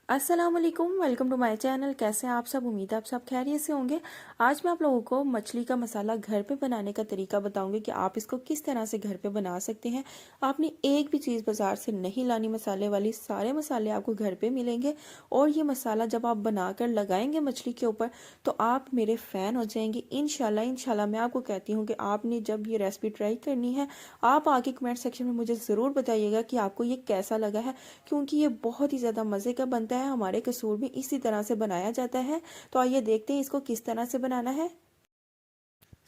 अस्सलाम वालेकुम, welcome to my channel. कैसे हैं आप सब? उम्मीद है आप सब खैरियत से होंगे। आज मैं आप लोगों को मछली का मसाला घर पे बनाने का तरीका बताऊंगी कि आप इसको किस तरह से घर पे बना सकते हैं। आपने एक भी चीज़ बाजार से नहीं लानी मसाले वाली, सारे मसाले आपको घर पे मिलेंगे। और ये मसाला जब आप बनाकर लगाएंगे मछली के ऊपर तो आप मेरे फ़ैन हो जाएंगे इंशाल्लाह। इंशाल्लाह मैं आपको कहती हूँ कि आपने जब ये रेसिपी ट्राई करनी है, आप आके कमेंट सेक्शन में मुझे ज़रूर बताइएगा कि आपको ये कैसा लगा है, क्योंकि ये बहुत ही ज़्यादा मज़े का बनता है। हमारे कसूर भी इसी तरह से बनाया जाता है। तो आइए देखते हैं इसको किस तरह से बनाना है।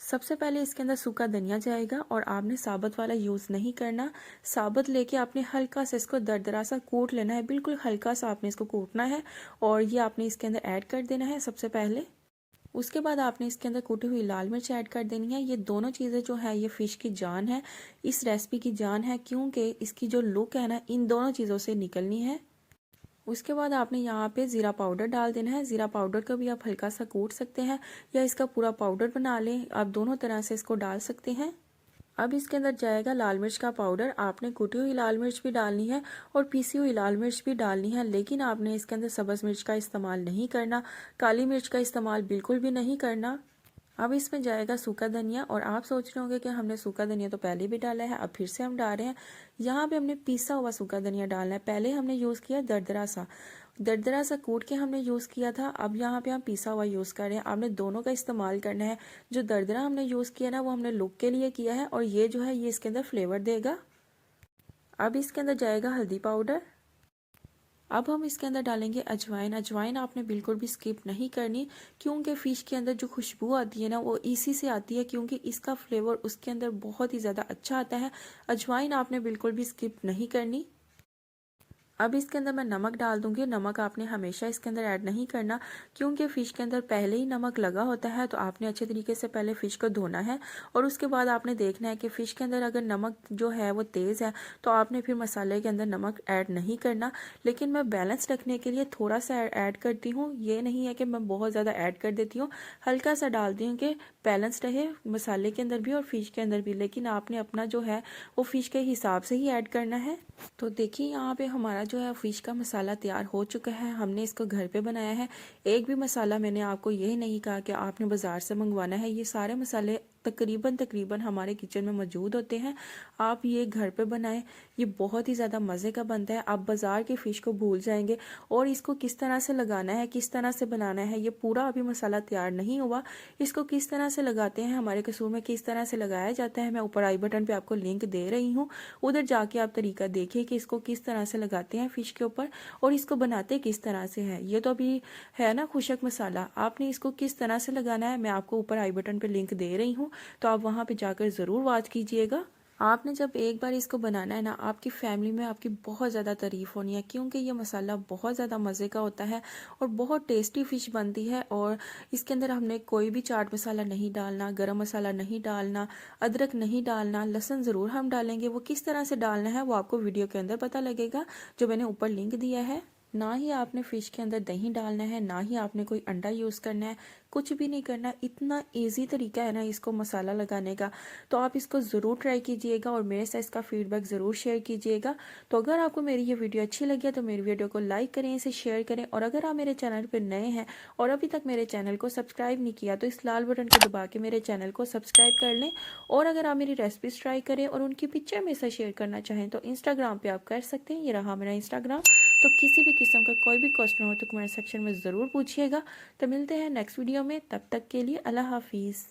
सबसे पहले इसके अंदर सूखा धनिया जाएगा और आपने साबुत वाला यूज़ नहीं करना। साबुत लेके आपने हल्का सा इसको दरदरा सा कूट लेना है, बिल्कुल हल्का सा आपने इसको कूटना है और ये आपने इसके अंदर ऐड कर देना है सबसे पहले। उसके बाद आपने इसके अंदर कूटी हुई लाल मिर्च ऐड कर देनी है। ये दोनों चीज़ें जो है ये फ़िश की जान है, इस रेसिपी की जान है, क्योंकि इसकी जो लुक है ना इन दोनों चीज़ों से निकलनी है। उसके बाद आपने यहाँ पे ज़ीरा पाउडर डाल देना है। ज़ीरा पाउडर को भी आप हल्का सा कूट सकते हैं या इसका पूरा पाउडर बना लें, आप दोनों तरह से इसको डाल सकते हैं। अब इसके अंदर जाएगा लाल मिर्च का पाउडर। आपने कुटी हुई लाल मिर्च भी डालनी है और पीसी हुई लाल मिर्च भी डालनी है, लेकिन आपने इसके अंदर सब्ज़ मिर्च का इस्तेमाल नहीं करना, काली मिर्च का इस्तेमाल बिल्कुल भी नहीं करना। अब इसमें जाएगा सूखा धनिया और आप सोच रहे होंगे कि हमने सूखा धनिया तो पहले भी डाला है, अब फिर से हम डाल रहे हैं। यहाँ पे हमने पीसा हुआ सूखा धनिया डालना है। पहले हमने यूज़ किया दरदरा सा कूट के हमने यूज़ किया था। अब यहाँ पे हम पीसा हुआ यूज़ कर रहे हैं। आपने दोनों का इस्तेमाल करना है। जो दरदरा हमने यूज़ किया ना वो हमने लुक के लिए किया है और ये जो है ये इसके अंदर फ्लेवर देगा। अब इसके अंदर जाएगा हल्दी पाउडर। अब हम इसके अंदर डालेंगे अजवाइन। अजवाइन आपने बिल्कुल भी स्किप नहीं करनी, क्योंकि फ़िश के अंदर जो खुशबू आती है ना वो इसी से आती है, क्योंकि इसका फ्लेवर उसके अंदर बहुत ही ज़्यादा अच्छा आता है। अजवाइन आपने बिल्कुल भी स्किप नहीं करनी। अब इसके अंदर मैं नमक डाल दूंगी। नमक आपने हमेशा इसके अंदर ऐड नहीं करना, क्योंकि फ़िश के अंदर पहले ही नमक लगा होता है। तो आपने अच्छे तरीके से पहले फ़िश को धोना है और उसके बाद आपने देखना है कि फ़िश के अंदर अगर नमक जो है वो तेज़ है तो आपने फिर मसाले के अंदर नमक ऐड नहीं करना। लेकिन मैं बैलेंस रखने के लिए थोड़ा सा ऐड करती हूँ, ये नहीं है कि मैं बहुत ज़्यादा ऐड कर देती हूँ, हल्का सा डालती हूँ कि बैलेंस रहे मसाले के अंदर भी और फ़िश के अंदर भी। लेकिन आपने अपना जो है वो फ़िश के हिसाब से ही ऐड करना है। तो देखिए यहाँ पे हमारा जो है फ़िश का मसाला तैयार हो चुका है। हमने इसको घर पे बनाया है। एक भी मसाला मैंने आपको ये नहीं कहा कि आपने बाज़ार से मंगवाना है। ये सारे मसाले तकरीबन हमारे किचन में मौजूद होते हैं। आप ये घर पे बनाएं, ये बहुत ही ज़्यादा मज़े का बनता है। आप बाज़ार की फ़िश को भूल जाएंगे। और इसको किस तरह से लगाना है, किस तरह से बनाना है, ये पूरा अभी मसाला तैयार नहीं हुआ। इसको किस तरह से लगाते हैं, हमारे कसूर में किस तरह से लगाया जाता है, मैं ऊपर आई बटन पर आपको लिंक दे रही हूँ। उधर जाके आप तरीका देखिए कि इसको किस तरह से लगाते हैं फ़िश के ऊपर और इसको बनाते किस तरह से है। ये तो अभी है ना खुशक मसाला, आपने इसको किस तरह से लगाना है मैं आपको ऊपर आई बटन पे लिंक दे रही हूँ, तो आप वहाँ पे जाकर ज़रूर वॉच कीजिएगा। आपने जब एक बार इसको बनाना है ना, आपकी फैमिली में आपकी बहुत ज़्यादा तारीफ़ होनी है, क्योंकि ये मसाला बहुत ज़्यादा मज़े का होता है और बहुत टेस्टी फ़िश बनती है। और इसके अंदर हमने कोई भी चाट मसाला नहीं डालना, गरम मसाला नहीं डालना, अदरक नहीं डालना, लहसुन ज़रूर हम डालेंगे। वो किस तरह से डालना है वो आपको वीडियो के अंदर पता लगेगा, जो मैंने ऊपर लिंक दिया है। ना ही आपने फ़िश के अंदर दही डालना है, ना ही आपने कोई अंडा यूज़ करना है, कुछ भी नहीं करना। इतना इजी तरीका है ना इसको मसाला लगाने का। तो आप इसको ज़रूर ट्राई कीजिएगा और मेरे साथ इसका फीडबैक ज़रूर शेयर कीजिएगा। तो अगर आपको मेरी ये वीडियो अच्छी लगी है तो मेरी वीडियो को लाइक करें, इसे शेयर करें। और अगर आप मेरे चैनल पर नए हैं और अभी तक मेरे चैनल को सब्सक्राइब नहीं किया तो इस लाल बटन को दबा के मेरे चैनल को सब्सक्राइब कर लें। और अगर आप मेरी रेसिपीज़ ट्राई करें और उनकी पिक्चर मेरे साथ शेयर करना चाहें तो इंस्टाग्राम पर आप कर सकते हैं। ये रहा मेरा इंस्टाग्राम। तो किसी भी किस्म का कोई भी क्वेश्चन हो तो कमेंट सेक्शन में ज़रूर पूछिएगा। तो मिलते हैं नेक्स्ट वीडियो में, तब तक के लिए अल्लाह हाफिज़।